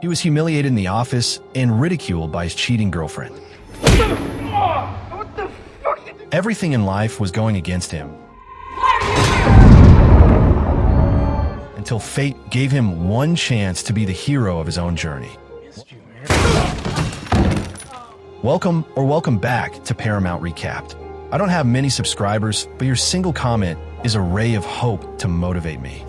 He was humiliated in the office and ridiculed by his cheating girlfriend. What the fuck? Everything in life was going against him. Until fate gave him one chance to be the hero of his own journey. Welcome back to Paramount Recapped. I don't have many subscribers, but your single comment is a ray of hope to motivate me.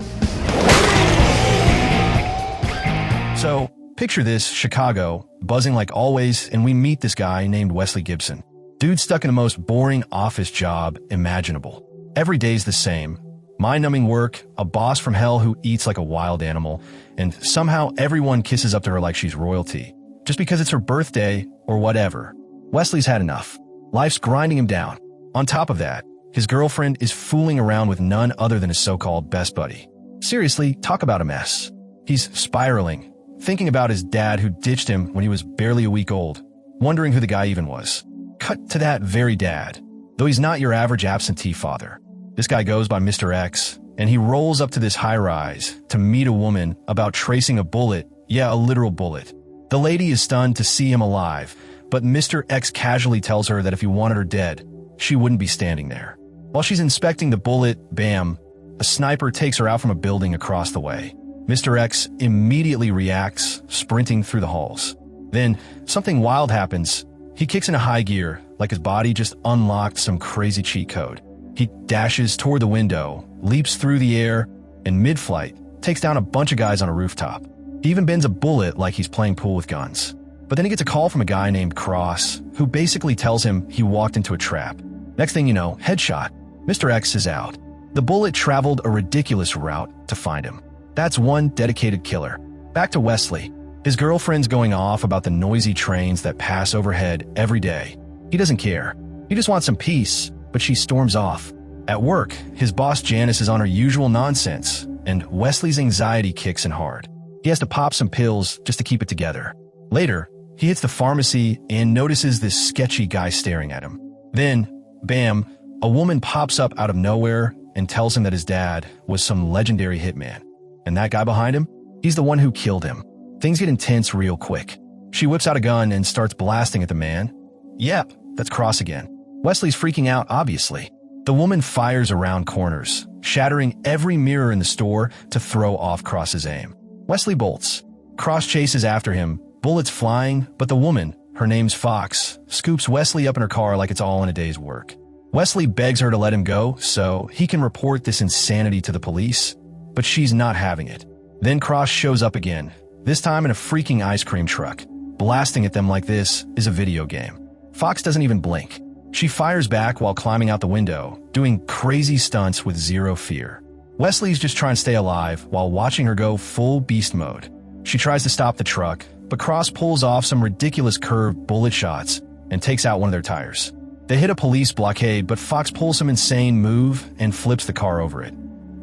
So, picture this, Chicago, buzzing like always, and we meet this guy named Wesley Gibson. Dude's stuck in the most boring office job imaginable. Every day's the same. Mind-numbing work, a boss from hell who eats like a wild animal, and somehow everyone kisses up to her like she's royalty. Just because it's her birthday or whatever. Wesley's had enough. Life's grinding him down. On top of that, his girlfriend is fooling around with none other than his so-called best buddy. Seriously, talk about a mess. He's spiraling, thinking about his dad who ditched him when he was barely a week old, wondering who the guy even was. Cut to that very dad, though he's not your average absentee father. This guy goes by Mr. X, and he rolls up to this high-rise to meet a woman about tracing a bullet, yeah, a literal bullet. The lady is stunned to see him alive, but Mr. X casually tells her that if he wanted her dead, she wouldn't be standing there. While she's inspecting the bullet, bam, a sniper takes her out from a building across the way. Mr. X immediately reacts, sprinting through the halls. Then, something wild happens. He kicks into high gear, like his body just unlocked some crazy cheat code. He dashes toward the window, leaps through the air, and mid-flight, takes down a bunch of guys on a rooftop. He even bends a bullet like he's playing pool with guns. But then he gets a call from a guy named Cross, who basically tells him he walked into a trap. Next thing you know, headshot. Mr. X is out. The bullet traveled a ridiculous route to find him. That's one dedicated killer. Back to Wesley. His girlfriend's going off about the noisy trains that pass overhead every day. He doesn't care. He just wants some peace, but she storms off. At work, his boss Janice is on her usual nonsense, and Wesley's anxiety kicks in hard. He has to pop some pills just to keep it together. Later, he hits the pharmacy and notices this sketchy guy staring at him. Then, bam, a woman pops up out of nowhere and tells him that his dad was some legendary hitman. And that guy behind him? He's the one who killed him. Things get intense real quick. She whips out a gun and starts blasting at the man. Yep, that's Cross again. Wesley's freaking out, obviously. The woman fires around corners, shattering every mirror in the store to throw off Cross's aim. Wesley bolts. Cross chases after him, bullets flying, but the woman, her name's Fox, scoops Wesley up in her car like it's all in a day's work. Wesley begs her to let him go so he can report this insanity to the police, but she's not having it. Then Cross shows up again, this time in a freaking ice cream truck. Blasting at them like this is a video game. Fox doesn't even blink. She fires back while climbing out the window, doing crazy stunts with zero fear. Wesley's just trying to stay alive while watching her go full beast mode. She tries to stop the truck, but Cross pulls off some ridiculous curved bullet shots and takes out one of their tires. They hit a police blockade, but Fox pulls some insane move and flips the car over it,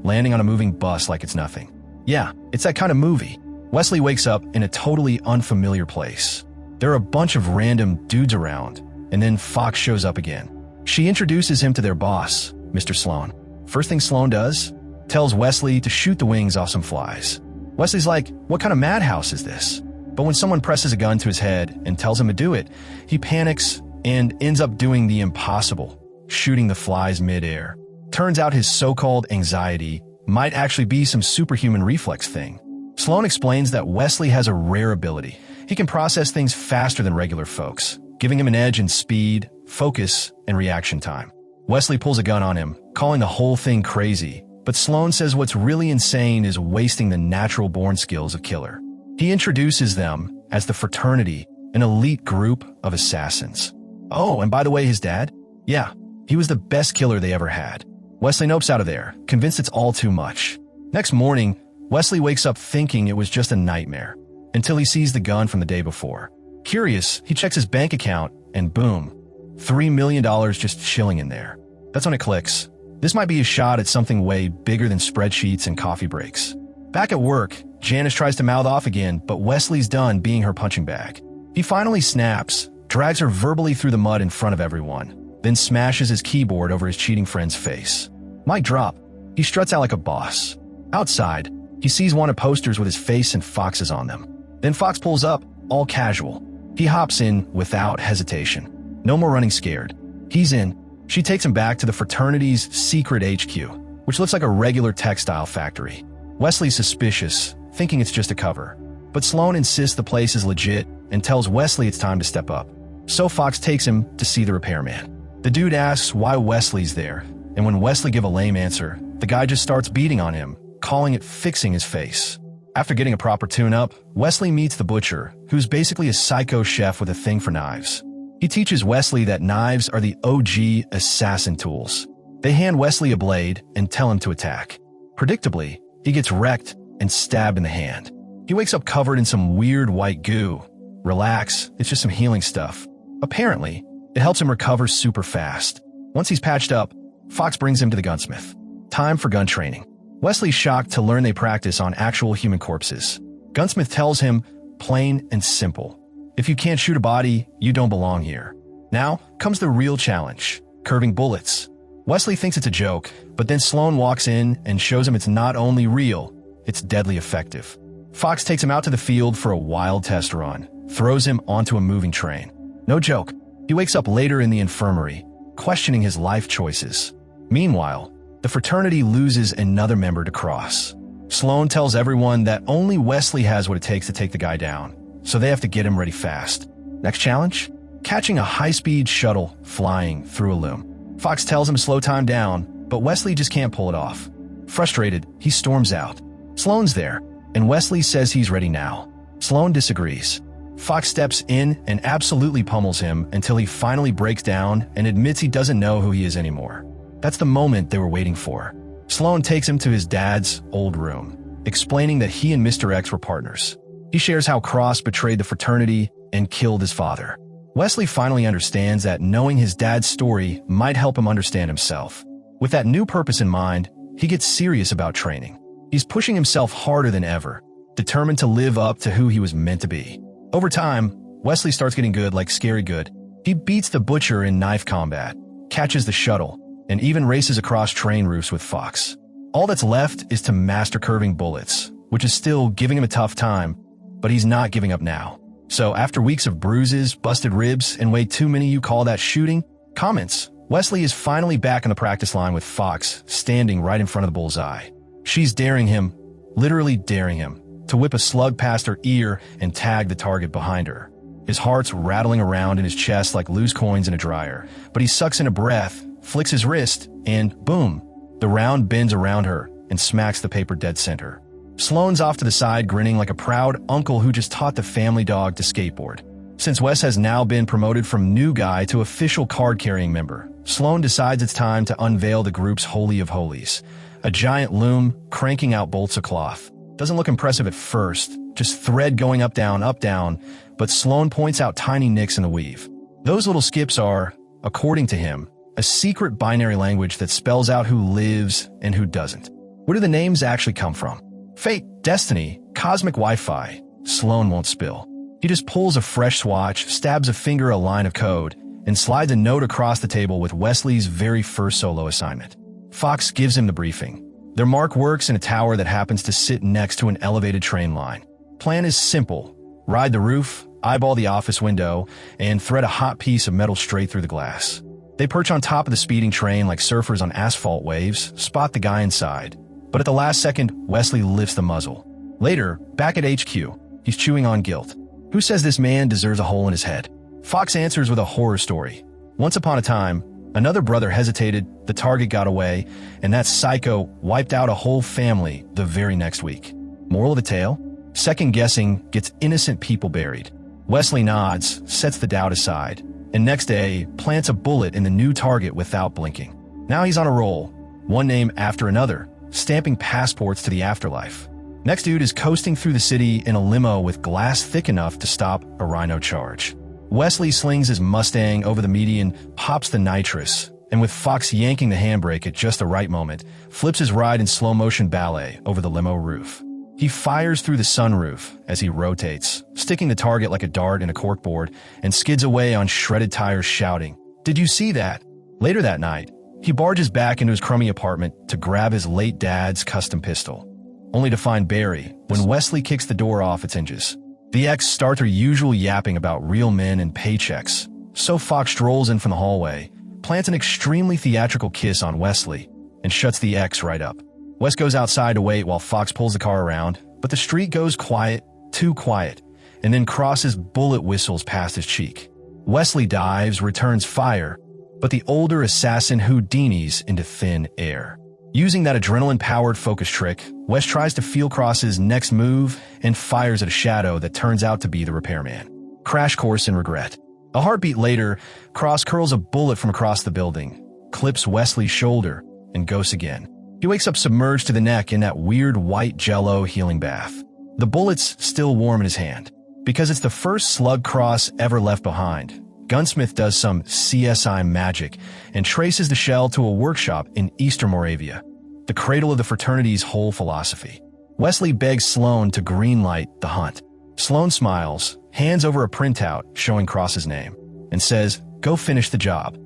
landing on a moving bus like it's nothing. Yeah, it's that kind of movie. Wesley wakes up in a totally unfamiliar place. There are a bunch of random dudes around, and then Fox shows up again. She introduces him to their boss, Mr. Sloan. First thing Sloan does, tells Wesley to shoot the wings off some flies. Wesley's like, what kind of madhouse is this? But when someone presses a gun to his head and tells him to do it, he panics and ends up doing the impossible, shooting the flies mid-air. Turns out his so-called anxiety might actually be some superhuman reflex thing. Sloan explains that Wesley has a rare ability. He can process things faster than regular folks, giving him an edge in speed, focus, and reaction time. Wesley pulls a gun on him, calling the whole thing crazy, but Sloan says what's really insane is wasting the natural-born skills of killer. He introduces them as the Fraternity, an elite group of assassins. Oh, and by the way, his dad? Yeah, he was the best killer they ever had. Wesley nopes out of there, convinced it's all too much. Next morning, Wesley wakes up thinking it was just a nightmare, until he sees the gun from the day before. Curious, he checks his bank account, and boom, $3 million just chilling in there. That's when it clicks. This might be a shot at something way bigger than spreadsheets and coffee breaks. Back at work, Janice tries to mouth off again, but Wesley's done being her punching bag. He finally snaps, drags her verbally through the mud in front of everyone, then smashes his keyboard over his cheating friend's face. Mic drop. He struts out like a boss. Outside, he sees wanted posters with his face and foxes on them. Then Fox pulls up, all casual. He hops in without hesitation. No more running scared. He's in. She takes him back to the fraternity's secret HQ, which looks like a regular textile factory. Wesley's suspicious, thinking it's just a cover. But Sloan insists the place is legit and tells Wesley it's time to step up. So Fox takes him to see the repairman. The dude asks why Wesley's there, and when Wesley gives a lame answer, the guy just starts beating on him, calling it fixing his face. After getting a proper tune-up, Wesley meets the butcher, who's basically a psycho chef with a thing for knives. He teaches Wesley that knives are the OG assassin tools. They hand Wesley a blade and tell him to attack. Predictably, he gets wrecked and stabbed in the hand. He wakes up covered in some weird white goo. Relax, it's just some healing stuff. Apparently, it helps him recover super fast. Once he's patched up, Fox brings him to the gunsmith. Time for gun training. Wesley's shocked to learn they practice on actual human corpses. Gunsmith tells him, plain and simple, if you can't shoot a body, you don't belong here. Now comes the real challenge, curving bullets. Wesley thinks it's a joke, but then Sloan walks in and shows him it's not only real, it's deadly effective. Fox takes him out to the field for a wild test run, throws him onto a moving train. No joke, he wakes up later in the infirmary, questioning his life choices. Meanwhile, the fraternity loses another member to Cross. Sloan tells everyone that only Wesley has what it takes to take the guy down, so they have to get him ready fast. Next challenge? Catching a high-speed shuttle flying through a loom. Fox tells him to slow time down, but Wesley just can't pull it off. Frustrated, he storms out. Sloan's there, and Wesley says he's ready now. Sloan disagrees. Fox steps in and absolutely pummels him until he finally breaks down and admits he doesn't know who he is anymore. That's the moment they were waiting for. Sloan takes him to his dad's old room, explaining that he and Mr. X were partners. He shares how Cross betrayed the fraternity and killed his father. Wesley finally understands that knowing his dad's story might help him understand himself. With that new purpose in mind, he gets serious about training. He's pushing himself harder than ever, determined to live up to who he was meant to be. Over time, Wesley starts getting good, like scary good. He beats the butcher in knife combat, catches the shuttle, and even races across train roofs with Fox. All that's left is to master curving bullets, which is still giving him a tough time, but he's not giving up now. So after weeks of bruises, busted ribs, and way too many you call that shooting, comments, Wesley is finally back on the practice line with Fox standing right in front of the bullseye. She's daring him, literally daring him, to whip a slug past her ear and tag the target behind her. His heart's rattling around in his chest like loose coins in a dryer, but he sucks in a breath, flicks his wrist, and boom, the round bends around her and smacks the paper dead center. Sloan's off to the side grinning like a proud uncle who just taught the family dog to skateboard. Since Wes has now been promoted from new guy to official card-carrying member, Sloan decides it's time to unveil the group's Holy of Holies, a giant loom cranking out bolts of cloth. Doesn't look impressive at first, just thread going up, down, but Sloan points out tiny nicks in the weave. Those little skips are, according to him, a secret binary language that spells out who lives and who doesn't. Where do the names actually come from? Fate, destiny, cosmic Wi-Fi. Sloan won't spill. He just pulls a fresh swatch, stabs a finger a line of code, and slides a note across the table with Wesley's very first solo assignment. Fox gives him the briefing. Their mark works in a tower that happens to sit next to an elevated train line. Plan is simple. Ride the roof, eyeball the office window, and thread a hot piece of metal straight through the glass. They perch on top of the speeding train like surfers on asphalt waves, spot the guy inside. But at the last second, Wesley lifts the muzzle. Later, back at HQ, he's chewing on guilt. Who says this man deserves a hole in his head? Fox answers with a horror story. Once upon a time, another brother hesitated, the target got away, and that psycho wiped out a whole family the very next week. Moral of the tale? Second guessing gets innocent people buried. Wesley nods, sets the doubt aside, and next day plants a bullet in the new target without blinking. Now he's on a roll, one name after another, stamping passports to the afterlife. Next dude is coasting through the city in a limo with glass thick enough to stop a rhino charge. Wesley slings his Mustang over the median, pops the nitrous, and with Fox yanking the handbrake at just the right moment, flips his ride in slow-motion ballet over the limo roof. He fires through the sunroof as he rotates, sticking the target like a dart in a corkboard, and skids away on shredded tires shouting, "Did you see that?" Later that night, he barges back into his crummy apartment to grab his late dad's custom pistol, only to find Barry when Wesley kicks the door off its hinges. The ex start their usual yapping about real men and paychecks, so Fox strolls in from the hallway, plants an extremely theatrical kiss on Wesley, and shuts the ex right up. Wes goes outside to wait while Fox pulls the car around, but the street goes quiet, too quiet, and then Cross's bullet whistles past his cheek. Wesley dives, returns fire, but the older assassin Houdinis into thin air. Using that adrenaline-powered focus trick, Wes tries to feel Cross's next move and fires at a shadow that turns out to be the repairman. Crash course in regret. A heartbeat later, Cross curls a bullet from across the building, clips Wesley's shoulder, and ghosts again. He wakes up submerged to the neck in that weird white jello healing bath. The bullet's still warm in his hand. Because it's the first slug Cross ever left behind, Gunsmith does some CSI magic and traces the shell to a workshop in Eastern Moravia, the cradle of the fraternity's whole philosophy. Wesley begs Sloan to greenlight the hunt. Sloan smiles, hands over a printout showing Cross's name, and says, "Go finish the job."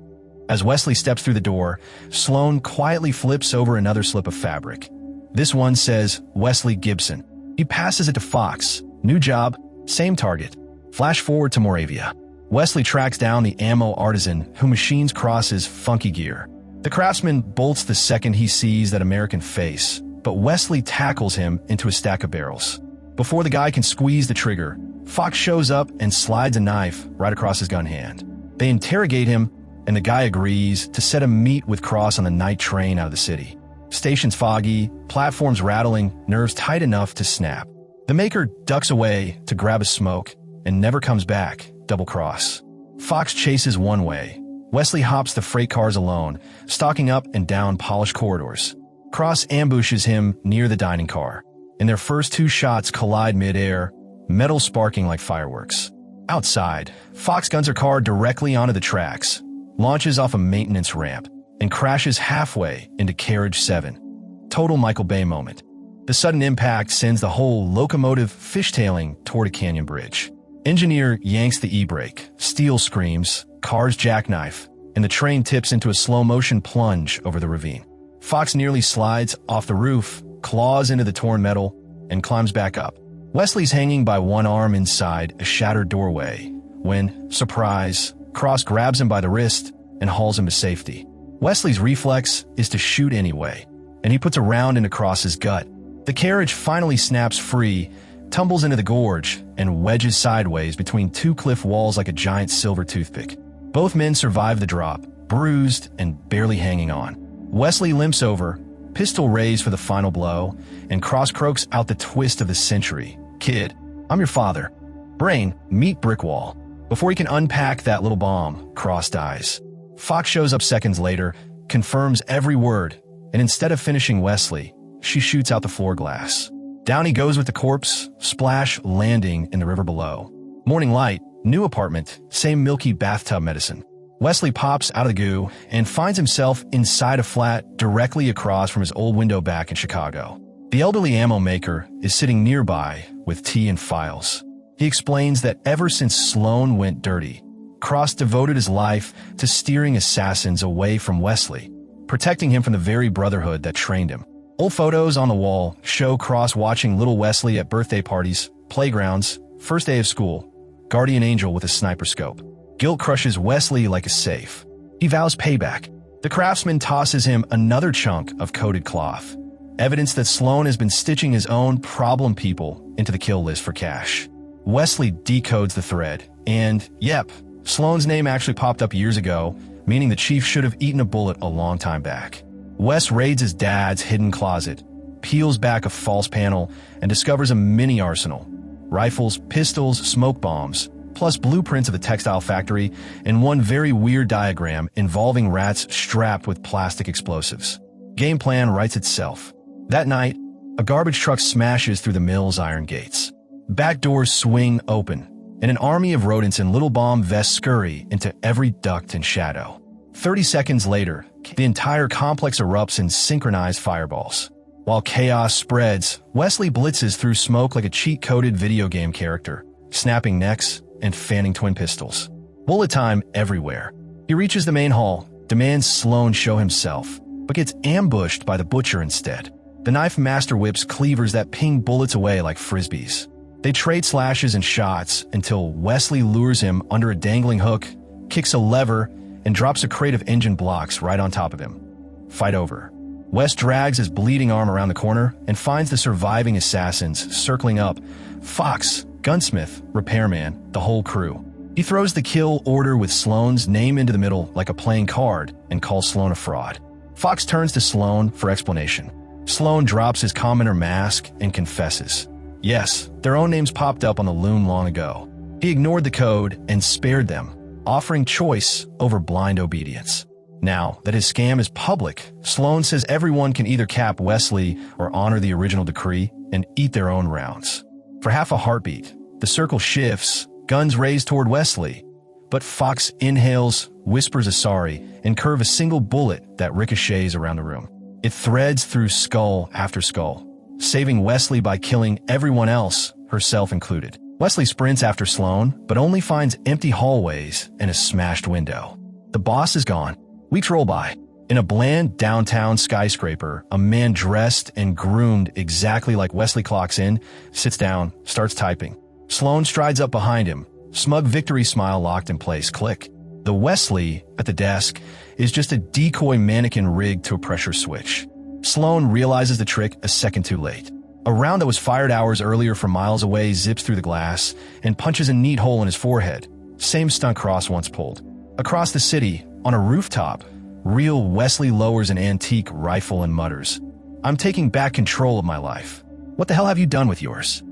As Wesley steps through the door, Sloan quietly flips over another slip of fabric. This one says, Wesley Gibson. He passes it to Fox. New job, same target. Flash forward to Moravia. Wesley tracks down the ammo artisan who machines Cross's funky gear. The craftsman bolts the second he sees that American face, but Wesley tackles him into a stack of barrels. Before the guy can squeeze the trigger, Fox shows up and slides a knife right across his gun hand. They interrogate him, and the guy agrees to set him meet with Cross on the night train out of the city. Station's foggy, platforms rattling, nerves tight enough to snap. The maker ducks away to grab a smoke and never comes back. Double cross. Fox chases one way. Wesley hops the freight cars alone, stalking up and down polished corridors. Cross ambushes him near the dining car. And their first two shots collide mid-air, metal sparking like fireworks. Outside, Fox guns her car directly onto the tracks, launches off a maintenance ramp, and crashes halfway into Carriage 7. Total Michael Bay moment. The sudden impact sends the whole locomotive fishtailing toward a canyon bridge. Engineer yanks the e-brake, steel screams, cars jackknife, and the train tips into a slow-motion plunge over the ravine. Fox nearly slides off the roof, claws into the torn metal, and climbs back up. Wesley's hanging by one arm inside a shattered doorway when, surprise, Cross grabs him by the wrist and hauls him to safety. Wesley's reflex is to shoot anyway, and he puts a round into Cross's gut. The carriage finally snaps free, tumbles into the gorge, and wedges sideways between two cliff walls like a giant silver toothpick. Both men survive the drop, bruised and barely hanging on. Wesley limps over, pistol raised for the final blow, and Cross croaks out the twist of the century. "Kid, I'm your father." Brain, meet brick wall. Before he can unpack that little bomb, Cross dies. Fox shows up seconds later, confirms every word, and instead of finishing Wesley, she shoots out the floor glass. Down he goes with the corpse, splash landing in the river below. Morning light, new apartment, same milky bathtub medicine. Wesley pops out of the goo and finds himself inside a flat directly across from his old window back in Chicago. The elderly ammo maker is sitting nearby with tea and files. He explains that ever since Sloan went dirty, Cross devoted his life to steering assassins away from Wesley, protecting him from the very brotherhood that trained him. Old photos on the wall show Cross watching little Wesley at birthday parties, playgrounds, first day of school, guardian angel with a sniper scope. Guilt crushes Wesley like a safe. He vows payback. The craftsman tosses him another chunk of coated cloth, evidence that Sloan has been stitching his own problem people into the kill list for cash. Wesley decodes the thread, and, yep, Sloan's name actually popped up years ago, meaning the chief should have eaten a bullet a long time back. Wes raids his dad's hidden closet, peels back a false panel, and discovers a mini arsenal. Rifles, pistols, smoke bombs, plus blueprints of a textile factory, and one very weird diagram involving rats strapped with plastic explosives. Game plan writes itself. That night, a garbage truck smashes through the mill's iron gates. Back doors swing open, and an army of rodents in little bomb vests scurry into every duct and shadow. 30 seconds later, the entire complex erupts in synchronized fireballs. While chaos spreads, Wesley blitzes through smoke like a cheat-coded video game character, snapping necks and fanning twin pistols. Bullet time everywhere. He reaches the main hall, demands Sloan show himself, but gets ambushed by the butcher instead. The knife master whips cleavers that ping bullets away like frisbees. They trade slashes and shots until Wesley lures him under a dangling hook, kicks a lever, and drops a crate of engine blocks right on top of him. Fight over. Wes drags his bleeding arm around the corner and finds the surviving assassins circling up. Fox, gunsmith, repairman, the whole crew. He throws the kill order with Sloane's name into the middle like a playing card and calls Sloane a fraud. Fox turns to Sloane for explanation. Sloane drops his commoner mask and confesses. Yes, their own names popped up on the loom long ago. He ignored the code and spared them, offering choice over blind obedience. Now that his scam is public, Sloane says everyone can either cap Wesley or honor the original decree and eat their own rounds. For half a heartbeat, the circle shifts, guns raised toward Wesley. But Fox inhales, whispers a sorry, and curves a single bullet that ricochets around the room. It threads through skull after skull, saving Wesley by killing everyone else, herself included. Wesley sprints after Sloane, but only finds empty hallways and a smashed window. The boss is gone. Weeks roll by. In a bland downtown skyscraper, a man dressed and groomed exactly like Wesley clocks in, sits down, starts typing. Sloane strides up behind him, smug victory smile locked in place. Click. The Wesley at the desk is just a decoy mannequin rigged to a pressure switch. Sloane realizes the trick a second too late. A round that was fired hours earlier from miles away zips through the glass and punches a neat hole in his forehead. Same stunt Cross once pulled. Across the city, on a rooftop, real Wesley lowers an antique rifle and mutters, "I'm taking back control of my life. What the hell have you done with yours?"